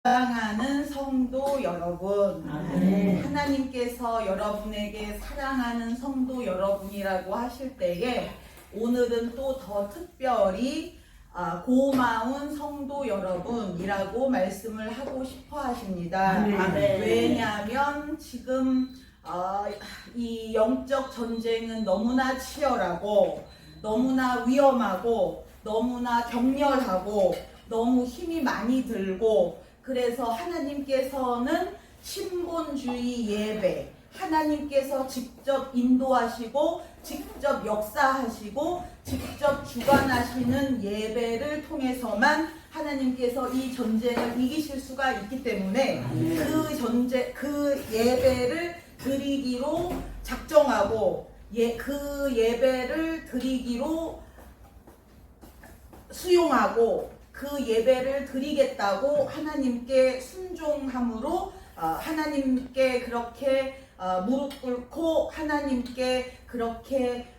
사랑하는 성도 여러분, 아멘. 하나님께서 여러분에게 사랑하는 성도 여러분이라고 하실 때에 오늘은 또 더 특별히 고마운 성도 여러분이라고 말씀을 하고 싶어 하십니다. 아멘. 왜냐하면 지금 이 영적 전쟁은 너무나 치열하고 너무나 위험하고 너무나 격렬하고 너무 힘이 많이 들고, 그래서 하나님께서는 신본주의 예배, 하나님께서 직접 인도하시고 직접 역사하시고 직접 주관하시는 예배를 통해서만 하나님께서 이 전쟁을 이기실 수가 있기 때문에 그 예배를 드리기로 작정하고 그 예배를 드리기로 수용하고 그 예배를 드리겠다고 하나님께 순종함으로 하나님께 그렇게 무릎 꿇고 하나님께 그렇게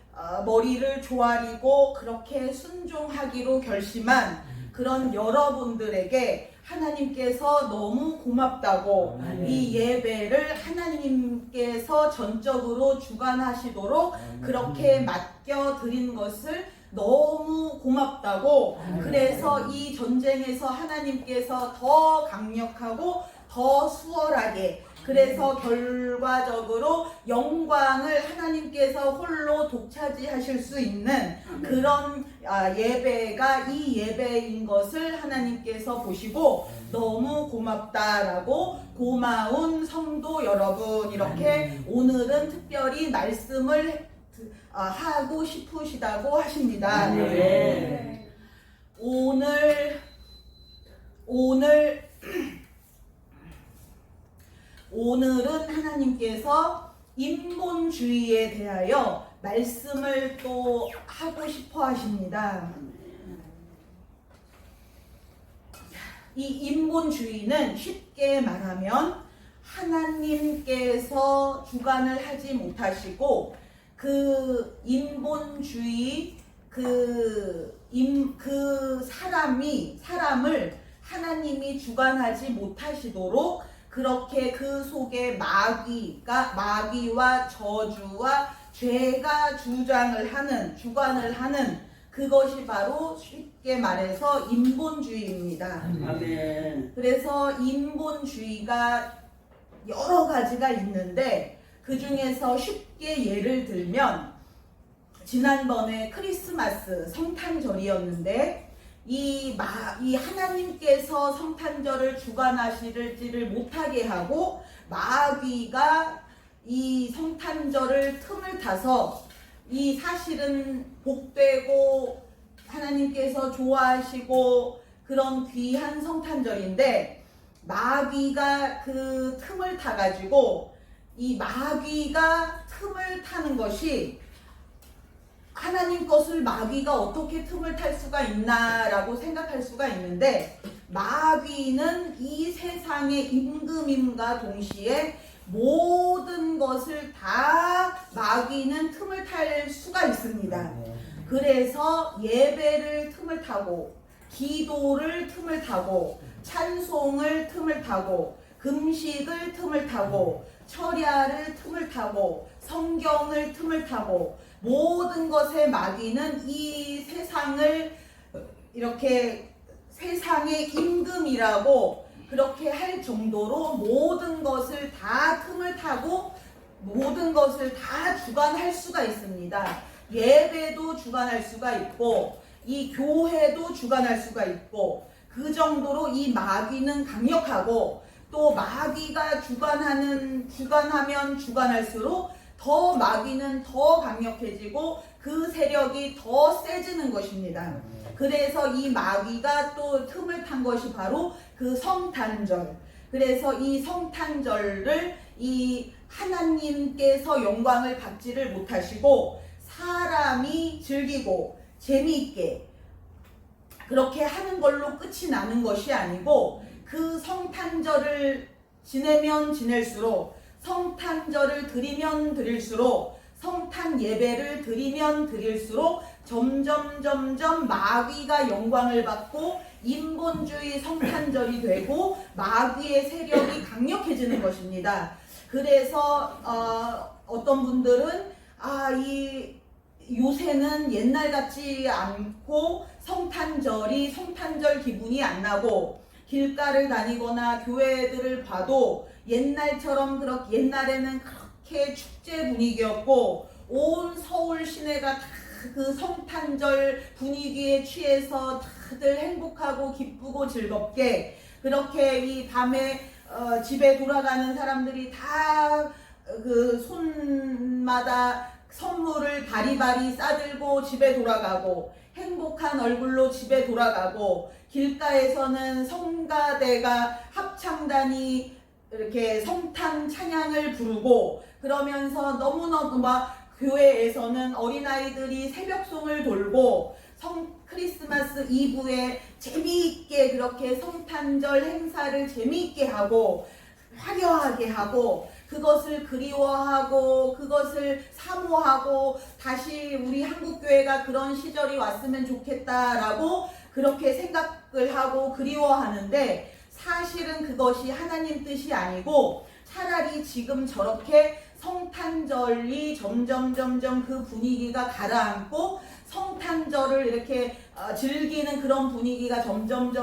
머리를 조아리고 그렇게 순종하기로 결심한 그런 여러분들에게 하나님께서 너무 고맙다고, 이 예배를 하나님께서 전적으로 주관하시도록 그렇게 맡겨드린 것을 너무 고맙다고, 그래서 이 전쟁에서 하나님께서 더 강력하고 더 수월하게, 그래서 결과적으로 영광을 하나님께서 홀로 독차지하실 수 있는 그런 예배가 이 예배인 것을 하나님께서 보시고 너무 고맙다라고, 고마운 성도 여러분, 이렇게 오늘은 특별히 말씀을 하고 싶으시다고 하십니다. 네. 오늘은 하나님께서 인본주의에 대하여 말씀을 또 하고 싶어 하십니다. 이 인본주의는 쉽게 말하면 하나님께서 주관을 하지 못하시고 그 인본주의 사람을 하나님이 주관하지 못하시도록 그렇게 그 속에 마귀와 저주와 죄가 주관을 하는 그것이 바로 쉽게 말해서 인본주의입니다. 아멘. 그래서 인본주의가 여러 가지가 있는데 그 중에서 쉽게 예를 들면, 지난번에 크리스마스 성탄절이었는데 이 하나님께서 성탄절을 주관하시지를 못하게 하고 마귀가 이 성탄절을 틈을 타서, 이 사실은 복되고 하나님께서 좋아하시고 그런 귀한 성탄절인데 마귀가 그 틈을 타가지고, 이 마귀가 틈을 타는 것이, 하나님 것을 마귀가 어떻게 틈을 탈 수가 있나라고 생각할 수가 있는데, 마귀는 이 세상의 임금임과 동시에 모든 것을 다 마귀는 틈을 탈 수가 있습니다. 그래서 예배를 틈을 타고, 기도를 틈을 타고, 찬송을 틈을 타고, 금식을 틈을 타고, 철야를 틈을 타고, 성경을 틈을 타고, 모든 것에 마귀는 이 세상을 이렇게 세상의 임금이라고 그렇게 할 정도로 모든 것을 다 틈을 타고 모든 것을 다 주관할 수가 있습니다. 예배도 주관할 수가 있고 이 교회도 주관할 수가 있고, 그 정도로 이 마귀는 강력하고, 또 마귀가 주관하면 주관할수록 더 마귀는 더 강력해지고 그 세력이 더 세지는 것입니다. 그래서 이 마귀가 또 틈을 탄 것이 바로 그 성탄절. 그래서 이 성탄절을 이 하나님께서 영광을 받지를 못하시고 사람이 즐기고 재미있게 그렇게 하는 걸로 끝이 나는 것이 아니고, 그 성탄절을 지내면 지낼수록, 성탄절을 드리면 드릴수록, 성탄 예배를 드리면 드릴수록 점점 마귀가 영광을 받고 인본주의 성탄절이 되고 마귀의 세력이 강력해지는 것입니다. 그래서 어떤 분들은 이 요새는 옛날 같지 않고 성탄절 기분이 안 나고 길가를 다니거나 교회들을 봐도 옛날처럼 그렇게 옛날에는 그렇게 축제 분위기였고 온 서울 시내가 다 그 성탄절 분위기에 취해서 다들 행복하고 기쁘고 즐겁게 그렇게 이 밤에 집에 돌아가는 사람들이 다 그 손마다 선물을 바리바리 싸들고 집에 돌아가고 행복한 얼굴로 집에 돌아가고 길가에서는 성가대가 합창단이 이렇게 성탄 찬양을 부르고 그러면서 너무너무 막 교회에서는 어린아이들이 새벽송을 돌고 크리스마스 이브에 재미있게 그렇게 성탄절 행사를 재미있게 하고 화려하게 하고 그것을 그리워하고 그것을 사모하고 다시 우리 한국교회가 그런 시절이 왔으면 좋겠다라고 그렇게 생각을 하고 그리워하는데 사실은 그것이 하나님 뜻이 아니고 차라리 지금 저렇게 성탄절이 점점 그 분위기가 가라앉고 성탄절을 이렇게 즐기는 그런 분위기가 점점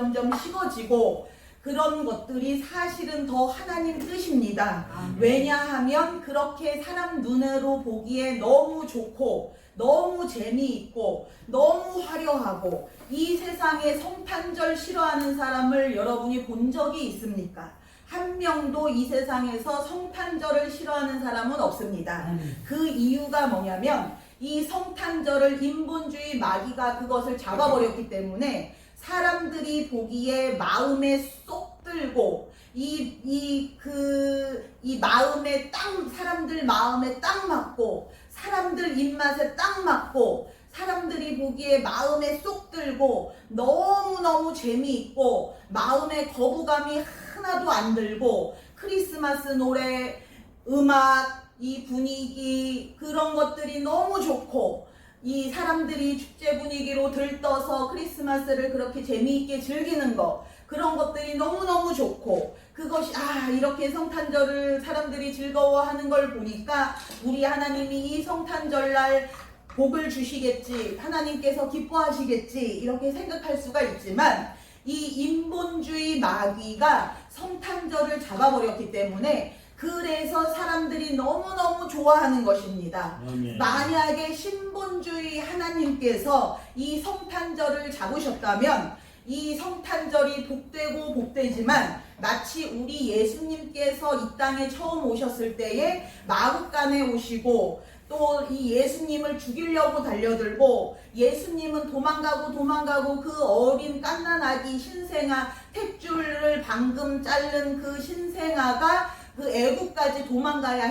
식어지고 그런 것들이 사실은 더 하나님 뜻입니다. 왜냐하면 그렇게 사람 눈으로 보기에 너무 좋고 너무 재미있고 너무 화려하고 이 세상에 성탄절 싫어하는 사람을 여러분이 본 적이 있습니까? 한 명도 이 세상에서 성탄절을 싫어하는 사람은 없습니다. 그 이유가 뭐냐면 이 성탄절을 인본주의 마귀가 그것을 잡아버렸기 때문에 사람들이 보기에 마음에 쏙 들고 마음에 사람들 마음에 딱 맞고 사람들 입맛에 딱 맞고 사람들이 보기에 마음에 쏙 들고 너무너무 재미있고 마음에 거부감이 하나도 안 들고 크리스마스 노래, 음악, 이 분위기 그런 것들이 너무 좋고 이 사람들이 축제 분위기로 들떠서 크리스마스를 그렇게 재미있게 즐기는 거 그런 것들이 너무너무 좋고 그것이 이렇게 성탄절을 사람들이 즐거워하는 걸 보니까 우리 하나님이 이 성탄절날 복을 주시겠지 하나님께서 기뻐하시겠지 이렇게 생각할 수가 있지만 이 인본주의 마귀가 성탄절을 잡아버렸기 때문에 그래서 사람들이 너무너무 좋아하는 것입니다. 만약에 신본주의 하나님께서 이 성탄절을 잡으셨다면 이 성탄절이 복되고 복되지만 마치 우리 예수님께서 이 땅에 처음 오셨을 때에 마구간에 오시고 또 이 예수님을 죽이려고 달려들고 예수님은 도망가고 그 어린 갓난아기 신생아 탯줄을 방금 자른 그 신생아가 그 애국까지 도망가야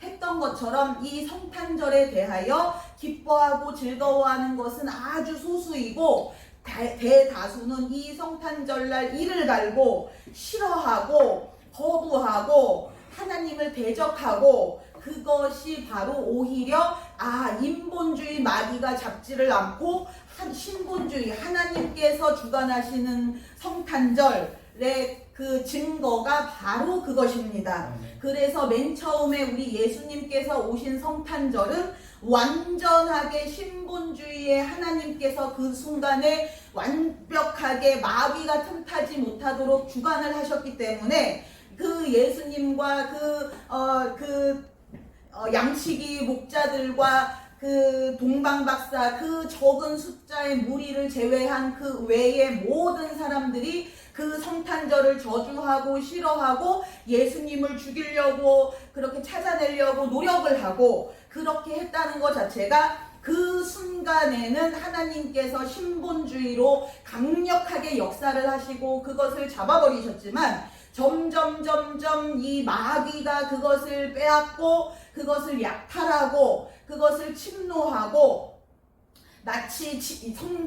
했던 것처럼 이 성탄절에 대하여 기뻐하고 즐거워하는 것은 아주 소수이고 대다수는 이 성탄절날 이를 갈고 싫어하고 거부하고 하나님을 대적하고 그것이 바로 오히려 인본주의 마귀가 잡지를 않고 신본주의 하나님께서 주관하시는 성탄절의 그 증거가 바로 그것입니다. 그래서 맨 처음에 우리 예수님께서 오신 성탄절은 완전하게 신본주의의 하나님께서 그 순간에 완벽하게 마귀가 틈타지 못하도록 주관을 하셨기 때문에 그 예수님과 양치기 목자들과 그 동방박사 그 적은 숫자의 무리를 제외한 그 외의 모든 사람들이 그 성탄절을 저주하고 싫어하고 예수님을 죽이려고 그렇게 찾아내려고 노력을 하고 그렇게 했다는 것 자체가 그 순간에는 하나님께서 신본주의로 강력하게 역사를 하시고 그것을 잡아버리셨지만 점점 이 마귀가 그것을 빼앗고 그것을 약탈하고 그것을 침노하고 마치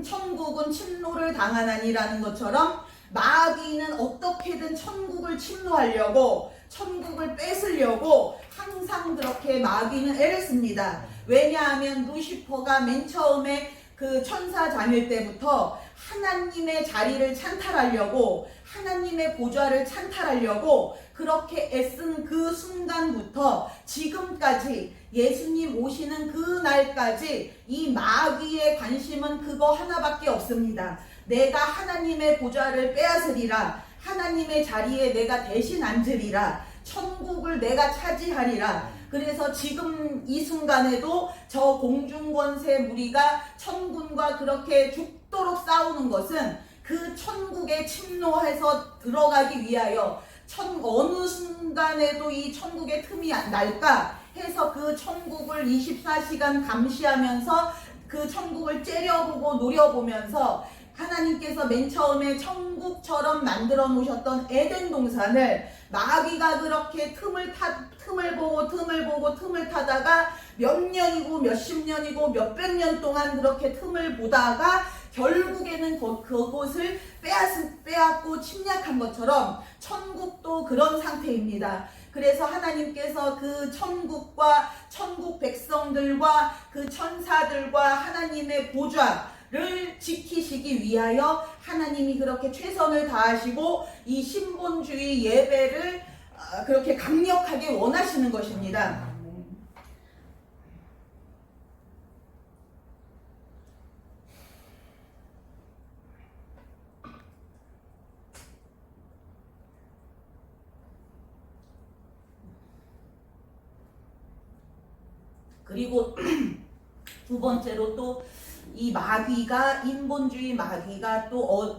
천국은 침노를 당하나니라는 것처럼 마귀는 어떻게든 천국을 침노하려고 천국을 뺏으려고 항상 그렇게 마귀는 애를 씁니다. 왜냐하면 루시퍼가 맨 처음에 그 천사 자녀 때부터 하나님의 자리를 찬탈하려고, 하나님의 보좌를 찬탈하려고 그렇게 애쓴 그 순간부터 지금까지, 예수님 오시는 그 날까지 이 마귀의 관심은 그거 하나밖에 없습니다. 내가 하나님의 보좌를 빼앗으리라, 하나님의 자리에 내가 대신 앉으리라, 천국을 내가 차지하리라. 그래서 지금 이 순간에도 저 공중권세 무리가 천군과 그렇게 죽도록 싸우는 것은 그 천국에 침노해서 들어가기 위하여, 어느 순간에도 이 천국의 틈이 날까 해서 그 천국을 24시간 감시하면서 그 천국을 째려보고 노려보면서 하나님께서 맨 처음에 천국처럼 만들어 놓으셨던 에덴 동산을 마귀가 그렇게 틈을 보고 타다가 몇 년이고 몇십 년이고 몇백 년 동안 그렇게 틈을 보다가 결국에는 그곳을 빼앗고 침략한 것처럼 천국도 그런 상태입니다. 그래서 하나님께서 그 천국과 천국 백성들과 그 천사들과 하나님의 보좌를 지키시기 위하여 하나님이 그렇게 최선을 다하시고 이 신본주의 예배를 그렇게 강력하게 원하시는 것입니다. 그리고 두 번째로 또 이 마귀가, 인본주의 마귀가 또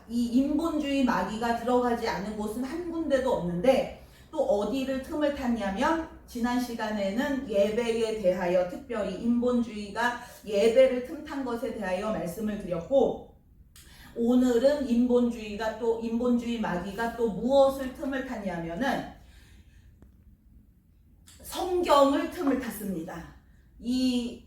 이 인본주의 마귀가 들어가지 않은 곳은 한 군데도 없는데, 또 어디를 틈을 탔냐면, 지난 시간에는 예배에 대하여, 특별히 인본주의가 예배를 틈탄 것에 대하여 말씀을 드렸고, 오늘은 인본주의 마귀가 또 무엇을 틈을 탔냐면은 성경을 틈을 탔습니다. 이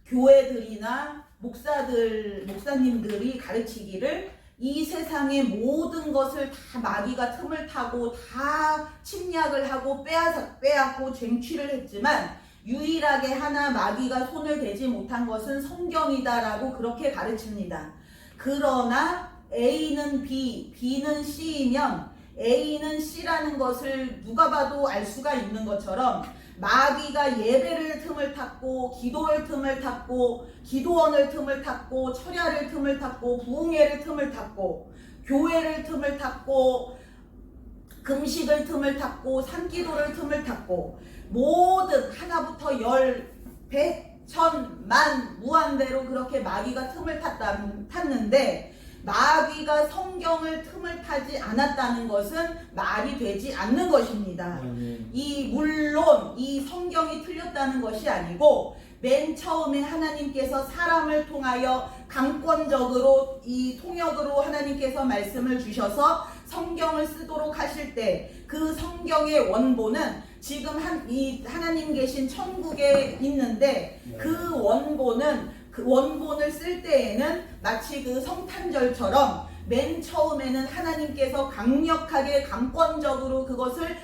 교회들이나 목사님들이 가르치기를 이 세상의 모든 것을 다 마귀가 틈을 타고 다 침략을 하고 빼앗고 쟁취를 했지만 유일하게 하나 마귀가 손을 대지 못한 것은 성경이다라고 그렇게 가르칩니다. 그러나 A는 B, B는 C이면 A는 C라는 것을 누가 봐도 알 수가 있는 것처럼 마귀가 예배를 틈을 탔고, 기도를 틈을 탔고, 기도원을 틈을 탔고, 철야를 틈을 탔고, 부흥회를 틈을 탔고, 교회를 틈을 탔고, 금식을 틈을 탔고, 산기도를 틈을 탔고, 모든 하나부터 열, 백, 천, 만, 무한대로 그렇게 마귀가 틈을 탔는데, 마귀가 성경을 틈을 타지 않았다는 것은 말이 되지 않는 것입니다. 물론 이 성경이 틀렸다는 것이 아니고, 맨 처음에 하나님께서 사람을 통하여 강권적으로 이 통역으로 하나님께서 말씀을 주셔서 성경을 쓰도록 하실 때, 그 성경의 원본은 지금 하나님 계신 천국에 있는데, 그 원본을 쓸 때에는 마치 그 성탄절처럼 맨 처음에는 하나님께서 강력하게 강권적으로 그것을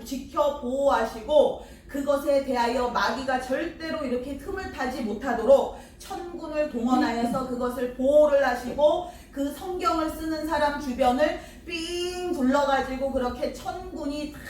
지켜 보호하시고, 그것에 대하여 마귀가 절대로 이렇게 틈을 타지 못하도록 천군을 동원하여서 그것을 보호를 하시고, 그 성경을 쓰는 사람 주변을 삥 둘러가지고 그렇게 천군이 다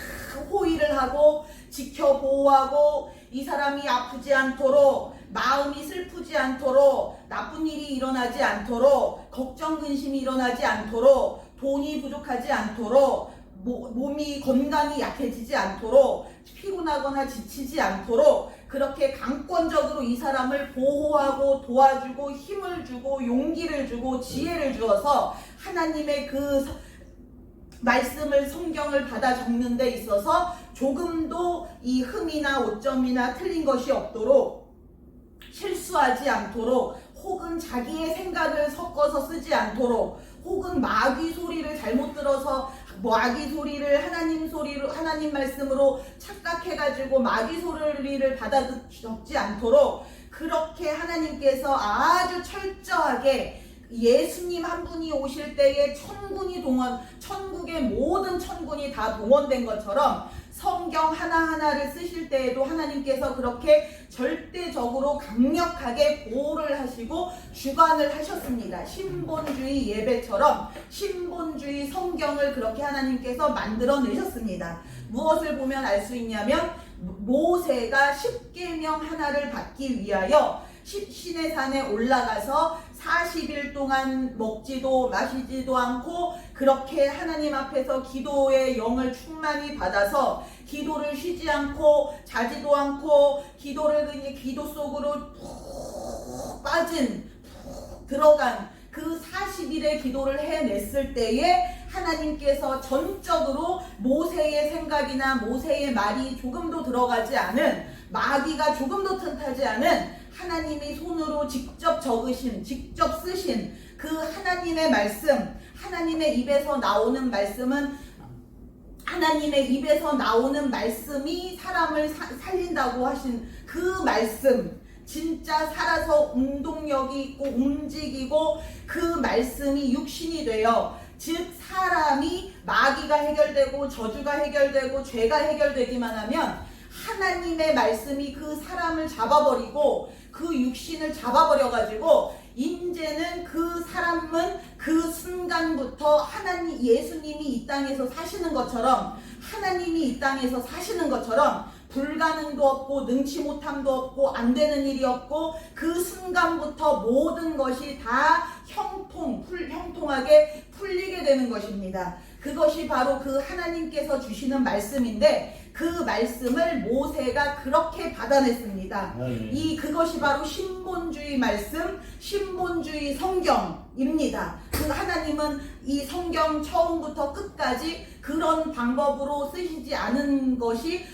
호위를 하고 지켜 보호하고, 이 사람이 아프지 않도록, 마음이 슬프지 않도록, 나쁜 일이 일어나지 않도록, 걱정 근심이 일어나지 않도록, 돈이 부족하지 않도록, 몸이 건강이 약해지지 않도록, 피곤하거나 지치지 않도록 그렇게 강권적으로 이 사람을 보호하고 도와주고 힘을 주고 용기를 주고 지혜를 주어서 하나님의 그 말씀을, 성경을 받아 적는 데 있어서 조금도 이 흠이나 오점이나 틀린 것이 없도록, 실수하지 않도록, 혹은 자기의 생각을 섞어서 쓰지 않도록, 혹은 마귀 소리를 잘못 들어서 마귀 소리를 하나님 말씀으로 착각해가지고 마귀 소리를 받아 적지 않도록, 그렇게 하나님께서 아주 철저하게 예수님 한 분이 오실 때에 천국의 모든 천군이 다 동원된 것처럼 성경 하나하나를 쓰실 때에도 하나님께서 그렇게 절대적으로 강력하게 보호를 하시고 주관을 하셨습니다. 신본주의 예배처럼 신본주의 성경을 그렇게 하나님께서 만들어내셨습니다. 무엇을 보면 알 수 있냐면 모세가 십계명 하나를 받기 위하여 시내산에 올라가서 40일 동안 먹지도 마시지도 않고 그렇게 하나님 앞에서 기도의 영을 충만히 받아서 기도를 쉬지 않고 자지도 않고 기도를 그냥 기도 속으로 푹 빠진 푹 들어간 그 40일의 기도를 해냈을 때에 하나님께서 전적으로 모세의 생각이나 모세의 말이 조금도 들어가지 않은 마귀가 조금도 틈타지 않은 하나님이 손으로 직접 적으신 직접 쓰신 그 하나님의 말씀 하나님의 입에서 나오는 말씀은 하나님의 입에서 나오는 말씀이 사람을 살린다고 하신 그 말씀 진짜 살아서 운동력이 있고 움직이고 그 말씀이 육신이 되어 즉 사람이 마귀가 해결되고 저주가 해결되고 죄가 해결되기만 하면 하나님의 말씀이 그 사람을 잡아버리고 그 육신을 잡아버려가지고 이제는 그 사람은 그 순간부터 하나님 예수님이 이 땅에서 사시는 것처럼 하나님이 이 땅에서 사시는 것처럼 불가능도 없고 능치 못함도 없고 안 되는 일이 없고 그 순간부터 모든 것이 다 형통하게 풀리게 되는 것입니다. 그것이 바로 그 하나님께서 주시는 말씀인데 그 말씀을 모세가 그렇게 받아냈습니다. 그것이 바로 신본주의 말씀, 신본주의 성경입니다. 그 하나님은 이 성경 처음부터 끝까지 그런 방법으로 쓰시지 않은 것이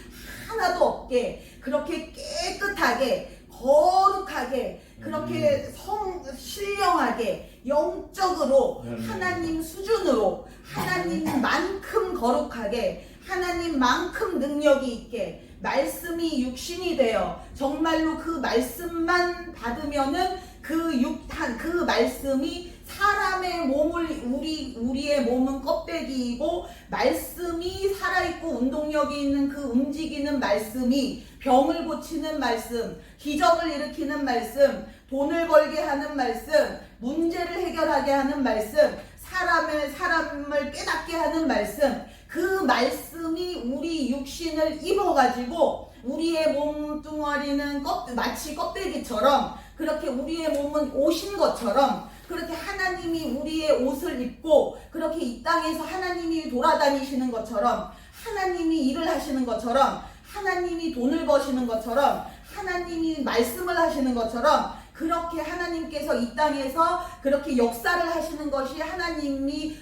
하나도 없게 그렇게 깨끗하게 거룩하게 그렇게 신령하게 영적으로 하나님 수준으로 하나님만큼 거룩하게 하나님만큼 능력이 있게 말씀이 육신이 되어 정말로 그 말씀만 받으면은 그 말씀이 사람의 몸을 우리의 몸은 껍데기이고 말씀이 살아있고 운동력이 있는 그 움직이는 말씀이 병을 고치는 말씀, 기적을 일으키는 말씀, 돈을 벌게 하는 말씀, 문제를 해결하게 하는 말씀, 사람을 깨닫게 하는 말씀, 그 말씀이 우리 육신을 입어가지고 우리의 몸뚱아리는 마치 껍데기처럼 그렇게 우리의 몸은 옷인 것처럼 그렇게 하나님이 우리의 옷을 입고 그렇게 이 땅에서 하나님이 돌아다니시는 것처럼 하나님이 일을 하시는 것처럼 하나님이 돈을 버시는 것처럼 하나님이 말씀을 하시는 것처럼 그렇게 하나님께서 이 땅에서 그렇게 역사를 하시는 것이 하나님이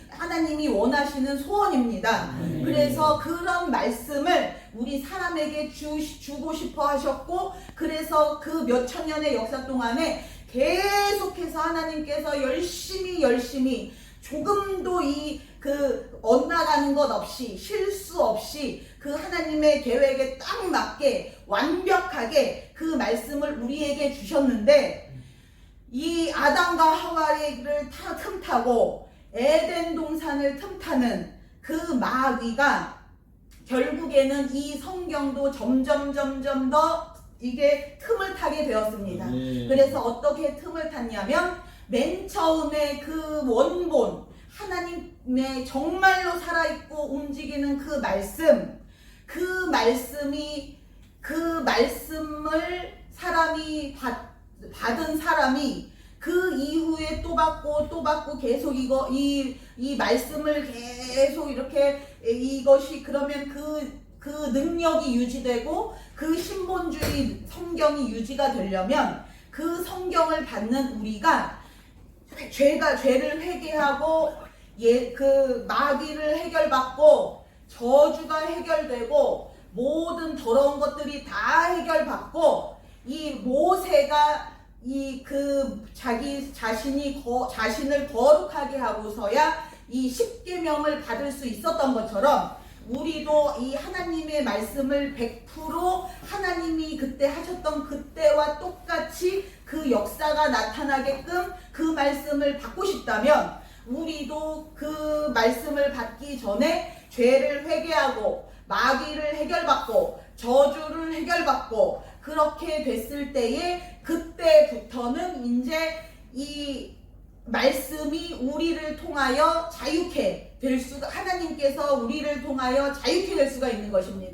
원하시는 소원입니다. 그래서 그런 말씀을 우리 사람에게 주고 싶어 하셨고 그래서 그 몇천 년의 역사 동안에 계속해서 하나님께서 열심히 조금도 엇나가는 것 없이 실수 없이 그 하나님의 계획에 딱 맞게 완벽하게 그 말씀을 우리에게 주셨는데 이 아담과 하와를 틈타고 에덴 동산을 틈타는 그 마귀가 결국에는 이 성경도 점점 더 이게 틈을 타게 되었습니다. 그래서 어떻게 틈을 탔냐면 맨 처음에 그 원본 하나님의 정말로 살아있고 움직이는 그 말씀을 사람이 받은 사람이 그 이후에 또 받고 계속 이 말씀을 계속 이렇게 이것이 그러면 그 능력이 유지되고 그 신본주의 성경이 유지가 되려면 그 성경을 받는 우리가 죄를 회개하고 그 마귀를 해결받고 저주가 해결되고 모든 더러운 것들이 다 해결받고 이 모세가 자신을 거룩하게 하고서야 이 십계명을 받을 수 있었던 것처럼 우리도 이 하나님의 말씀을 100% 하나님이 그때 하셨던 그때와 똑같이 그 역사가 나타나게끔 그 말씀을 받고 싶다면 우리도 그 말씀을 받기 전에 죄를 회개하고 마귀를 해결받고 저주를 해결받고 그렇게 됐을 때에 그때부터는 이제 이 말씀이 우리를 통하여 자유케 될 수가, 하나님께서 우리를 통하여 자유케 될 수가 있는 것입니다.